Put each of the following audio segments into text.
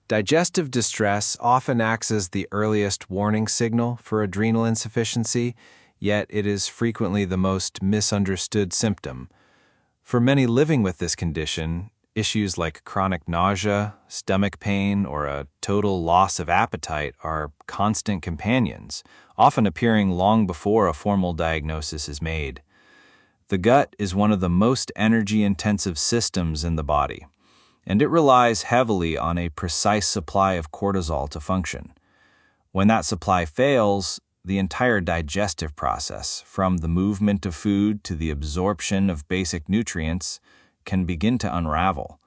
Digestive distress often acts as the earliest warning signal for adrenal insufficiency, yet it is frequently the most misunderstood symptom. For many living with this condition, issues like chronic nausea, stomach pain, or a total loss of appetite are constant companions, often appearing long before a formal diagnosis is made. The gut is one of the most energy-intensive systems in the body, and it relies heavily on a precise supply of cortisol to function. When that supply fails, the entire digestive process, from the movement of food to the absorption of basic nutrients, can begin to unravel.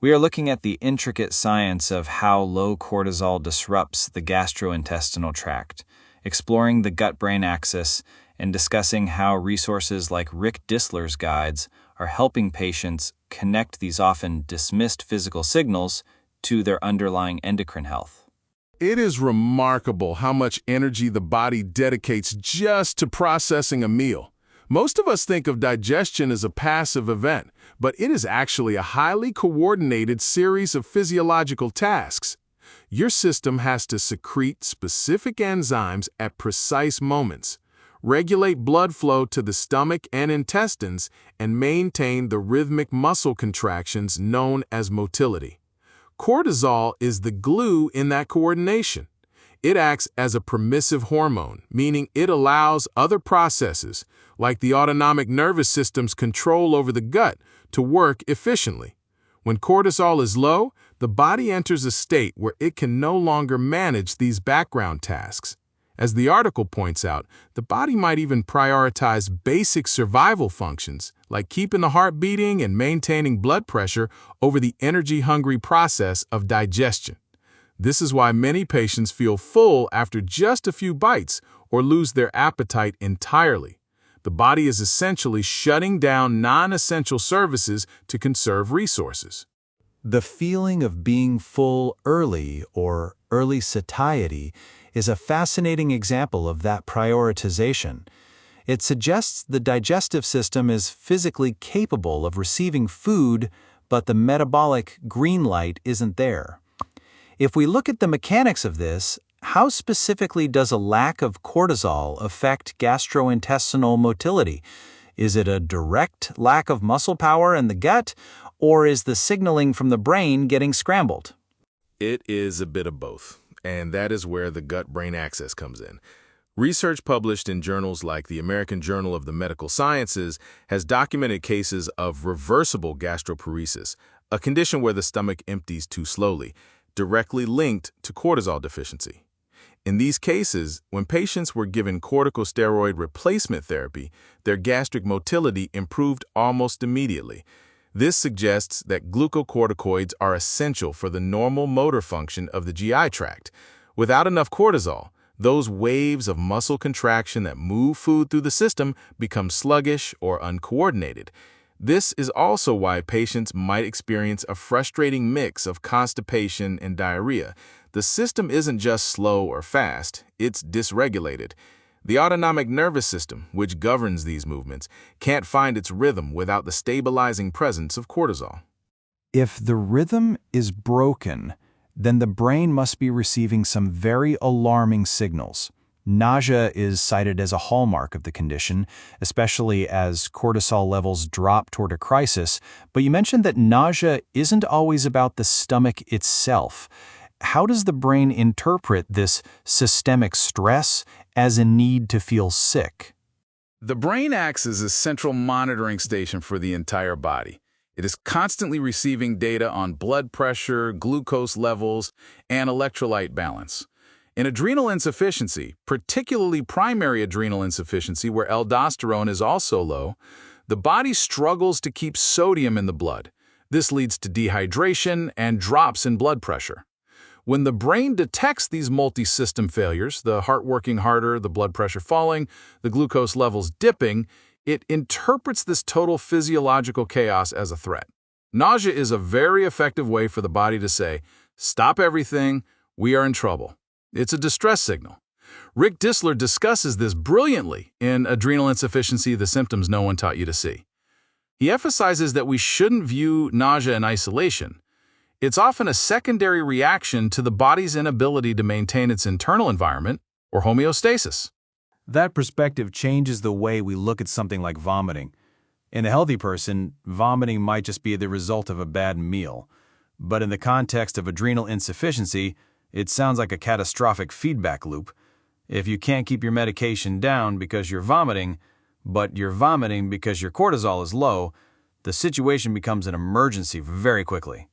We are looking at the intricate science of how low cortisol disrupts the gastrointestinal tract, exploring the gut-brain axis, and discussing how resources like Rick Distler's guides are helping patients connect these often dismissed physical signals to their underlying endocrine health. It is remarkable how much energy the body dedicates just to processing a meal. Most of us think of digestion as a passive event, but it is actually a highly coordinated series of physiological tasks. Your system has to secrete specific enzymes at precise moments, regulate blood flow to the stomach and intestines, and maintain the rhythmic muscle contractions known as motility. Cortisol is the glue in that coordination. It acts as a permissive hormone, meaning it allows other processes, like the autonomic nervous system's control over the gut, to work efficiently. When cortisol is low, the body enters a state where it can no longer manage these background tasks. As the article points out, the body might even prioritize basic survival functions, like keeping the heart beating and maintaining blood pressure, over the energy-hungry process of digestion. This is why many patients feel full after just a few bites or lose their appetite entirely. The body is essentially shutting down non-essential services to conserve resources. The feeling of being full early, or early satiety, is a fascinating example of that prioritization. It suggests the digestive system is physically capable of receiving food, but the metabolic green light isn't there. If we look at the mechanics of this, how specifically does a lack of cortisol affect gastrointestinal motility? Is it a direct lack of muscle power in the gut, or is the signaling from the brain getting scrambled? It is a bit of both, and that is where the gut-brain axis comes in. Research published in journals like the American Journal of the Medical Sciences has documented cases of reversible gastroparesis, a condition where the stomach empties too slowly, directly linked to cortisol deficiency. In these cases, when patients were given corticosteroid replacement therapy, their gastric motility improved almost immediately. This suggests that glucocorticoids are essential for the normal motor function of the GI tract. Without enough cortisol, those waves of muscle contraction that move food through the system become sluggish or uncoordinated. This is also why patients might experience a frustrating mix of constipation and diarrhea. The system isn't just slow or fast, it's dysregulated. The autonomic nervous system, which governs these movements, can't find its rhythm without the stabilizing presence of cortisol. If the rhythm is broken, then the brain must be receiving some very alarming signals. Nausea is cited as a hallmark of the condition, especially as cortisol levels drop toward a crisis, but you mentioned that nausea isn't always about the stomach itself. How does the brain interpret this systemic stress as a need to feel sick? The brain acts as a central monitoring station for the entire body. It is constantly receiving data on blood pressure, glucose levels, and electrolyte balance. In adrenal insufficiency, particularly primary adrenal insufficiency where aldosterone is also low, the body struggles to keep sodium in the blood. This leads to dehydration and drops in blood pressure. When the brain detects these multi-system failures, the heart working harder, the blood pressure falling, the glucose levels dipping, it interprets this total physiological chaos as a threat. Nausea is a very effective way for the body to say, "Stop everything, we are in trouble." It's a distress signal. Rick Distler discusses this brilliantly in Adrenal Insufficiency, The Symptoms No One Taught You to See. He emphasizes that we shouldn't view nausea in isolation. It's often a secondary reaction to the body's inability to maintain its internal environment, or homeostasis. That perspective changes the way we look at something like vomiting. In a healthy person, vomiting might just be the result of a bad meal. But in the context of adrenal insufficiency, it sounds like a catastrophic feedback loop. If you can't keep your medication down because you're vomiting, but you're vomiting because your cortisol is low, the situation becomes an emergency very quickly.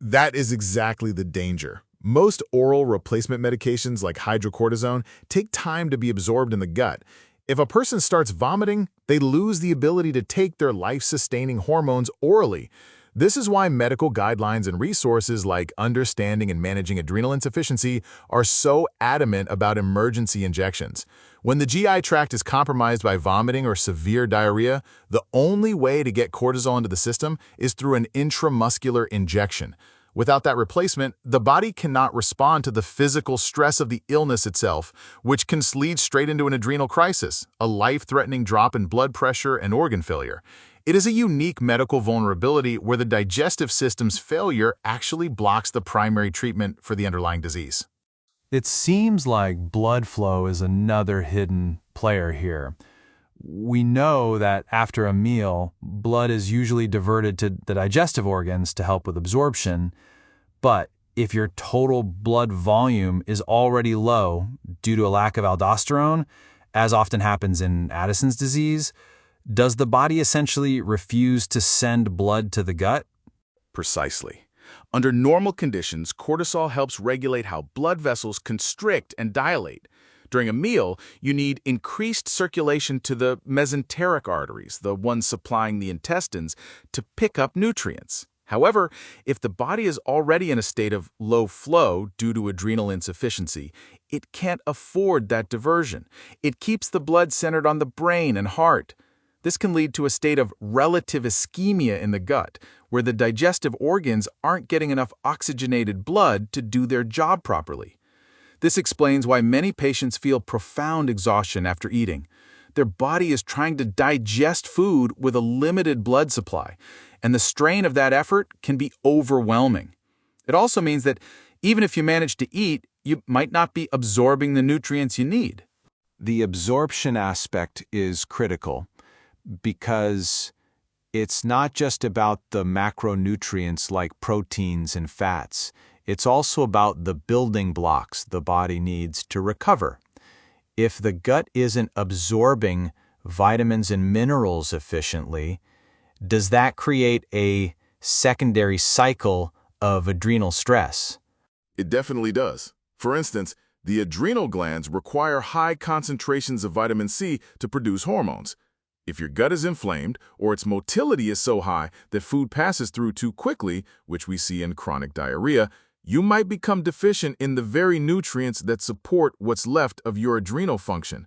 That is exactly the danger. Most oral replacement medications like hydrocortisone take time to be absorbed in the gut. If a person starts vomiting, they lose the ability to take their life-sustaining hormones orally. This is why medical guidelines and resources like Understanding and Managing Adrenal Insufficiency are so adamant about emergency injections. When the GI tract is compromised by vomiting or severe diarrhea, the only way to get cortisol into the system is through an intramuscular injection. Without that replacement, the body cannot respond to the physical stress of the illness itself, which can lead straight into an adrenal crisis, a life-threatening drop in blood pressure and organ failure. It is a unique medical vulnerability where the digestive system's failure actually blocks the primary treatment for the underlying disease. It seems like blood flow is another hidden player here. We know that after a meal, blood is usually diverted to the digestive organs to help with absorption, but if your total blood volume is already low due to a lack of aldosterone, as often happens in Addison's disease, does the body essentially refuse to send blood to the gut? Precisely. Under normal conditions, cortisol helps regulate how blood vessels constrict and dilate. During a meal, you need increased circulation to the mesenteric arteries, the ones supplying the intestines, to pick up nutrients. However, if the body is already in a state of low flow due to adrenal insufficiency, it can't afford that diversion. It keeps the blood centered on the brain and heart. This can lead to a state of relative ischemia in the gut, where the digestive organs aren't getting enough oxygenated blood to do their job properly. This explains why many patients feel profound exhaustion after eating. Their body is trying to digest food with a limited blood supply, and the strain of that effort can be overwhelming. It also means that even if you manage to eat, you might not be absorbing the nutrients you need. The absorption aspect is critical because it's not just about the macronutrients like proteins and fats. It's also about the building blocks the body needs to recover. If the gut isn't absorbing vitamins and minerals efficiently, does that create a secondary cycle of adrenal stress? It definitely does. For instance, the adrenal glands require high concentrations of vitamin C to produce hormones. If your gut is inflamed or its motility is so high that food passes through too quickly, which we see in chronic diarrhea, you might become deficient in the very nutrients that support what's left of your adrenal function.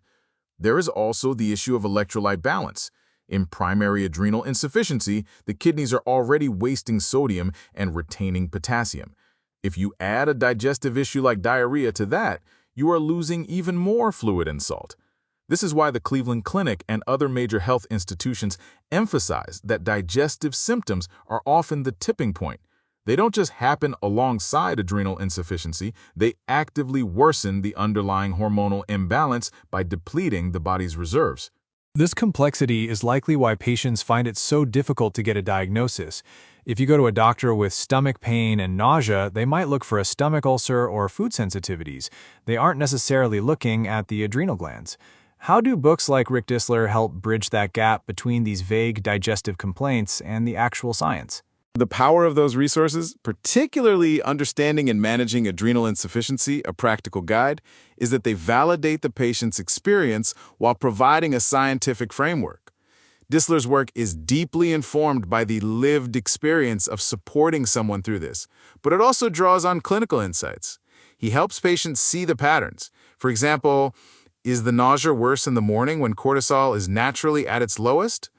There is also the issue of electrolyte balance. In primary adrenal insufficiency, the kidneys are already wasting sodium and retaining potassium. If you add a digestive issue like diarrhea to that, you are losing even more fluid and salt. This is why the Cleveland Clinic and other major health institutions emphasize that digestive symptoms are often the tipping point. They don't just happen alongside adrenal insufficiency, they actively worsen the underlying hormonal imbalance by depleting the body's reserves. This complexity is likely why patients find it so difficult to get a diagnosis. If you go to a doctor with stomach pain and nausea, they might look for a stomach ulcer or food sensitivities. They aren't necessarily looking at the adrenal glands. How do books like Rick Distler help bridge that gap between these vague digestive complaints and the actual science? The power of those resources, particularly Understanding and Managing Adrenal Insufficiency, a practical guide, is that they validate the patient's experience while providing a scientific framework. Distler's work is deeply informed by the lived experience of supporting someone through this, but it also draws on clinical insights. He helps patients see the patterns. For example, is the nausea worse in the morning when cortisol is naturally at its lowest?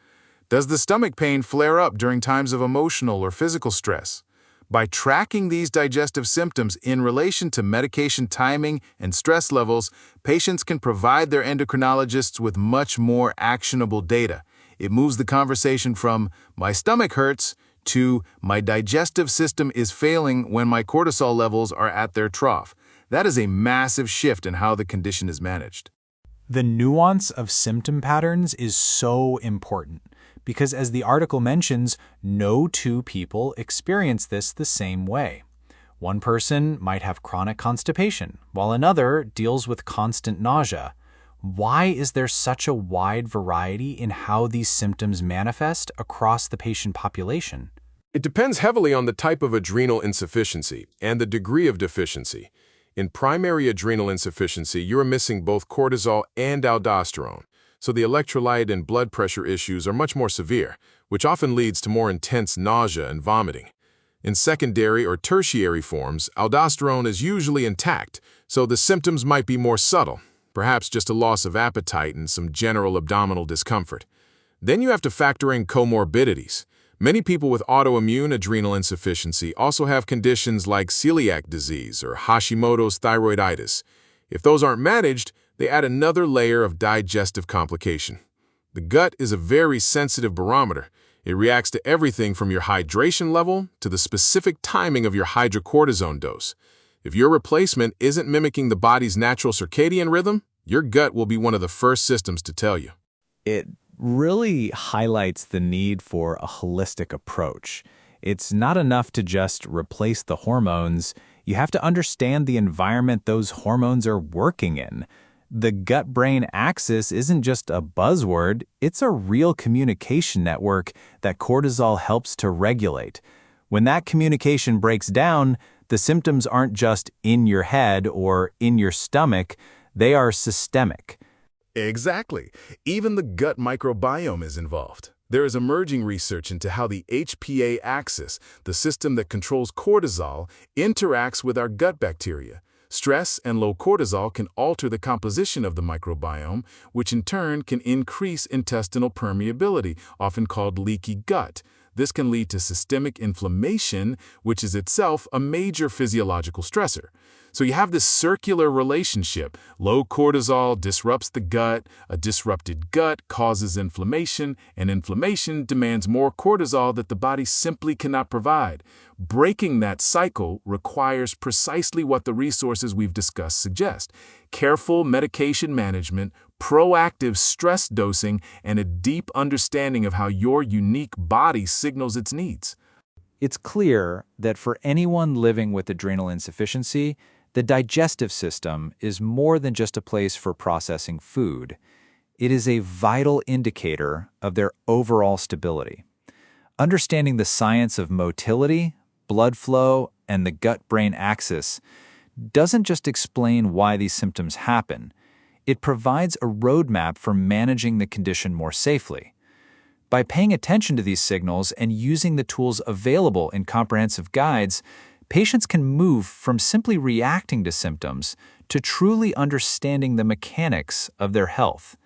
Does the stomach pain flare up during times of emotional or physical stress? By tracking these digestive symptoms in relation to medication timing and stress levels, patients can provide their endocrinologists with much more actionable data. It moves the conversation from "my stomach hurts" to my digestive system is failing when my cortisol levels are at their trough. That is a massive shift in how the condition is managed. The nuance of symptom patterns is so important because, as the article mentions, no two people experience this the same way. One person might have chronic constipation, while another deals with constant nausea. Why is there such a wide variety in how these symptoms manifest across the patient population? It depends heavily on the type of adrenal insufficiency and the degree of deficiency. In primary adrenal insufficiency, you are missing both cortisol and aldosterone, so the electrolyte and blood pressure issues are much more severe, which often leads to more intense nausea and vomiting. In secondary or tertiary forms, aldosterone is usually intact, so the symptoms might be more subtle, perhaps just a loss of appetite and some general abdominal discomfort. Then you have to factor in comorbidities. Many people with autoimmune adrenal insufficiency also have conditions like celiac disease or Hashimoto's thyroiditis. If those aren't managed, they add another layer of digestive complication. The gut is a very sensitive barometer. It reacts to everything from your hydration level to the specific timing of your hydrocortisone dose. If your replacement isn't mimicking the body's natural circadian rhythm, your gut will be one of the first systems to tell you. It really highlights the need for a holistic approach. It's not enough to just replace the hormones. You have to understand the environment those hormones are working in. The gut-brain axis isn't just a buzzword, it's a real communication network that cortisol helps to regulate. When that communication breaks down, the symptoms aren't just in your head or in your stomach, they are systemic. Exactly. Even the gut microbiome is involved. There is emerging research into how the HPA axis, the system that controls cortisol, interacts with our gut bacteria. Stress and low cortisol can alter the composition of the microbiome, which in turn can increase intestinal permeability, often called leaky gut. This can lead to systemic inflammation, which is itself a major physiological stressor. So you have this circular relationship. Low cortisol disrupts the gut, a disrupted gut causes inflammation, and inflammation demands more cortisol that the body simply cannot provide. Breaking that cycle requires precisely what the resources we've discussed suggest: careful medication management, proactive stress dosing, and a deep understanding of how your unique body signals its needs. It's clear that for anyone living with adrenal insufficiency, the digestive system is more than just a place for processing food. It is a vital indicator of their overall stability. Understanding the science of motility, blood flow, and the gut-brain axis doesn't just explain why these symptoms happen. It provides a roadmap for managing the condition more safely. By paying attention to these signals and using the tools available in comprehensive guides, patients can move from simply reacting to symptoms to truly understanding the mechanics of their health.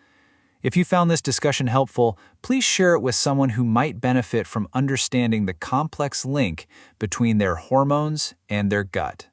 If you found this discussion helpful, please share it with someone who might benefit from understanding the complex link between their hormones and their gut.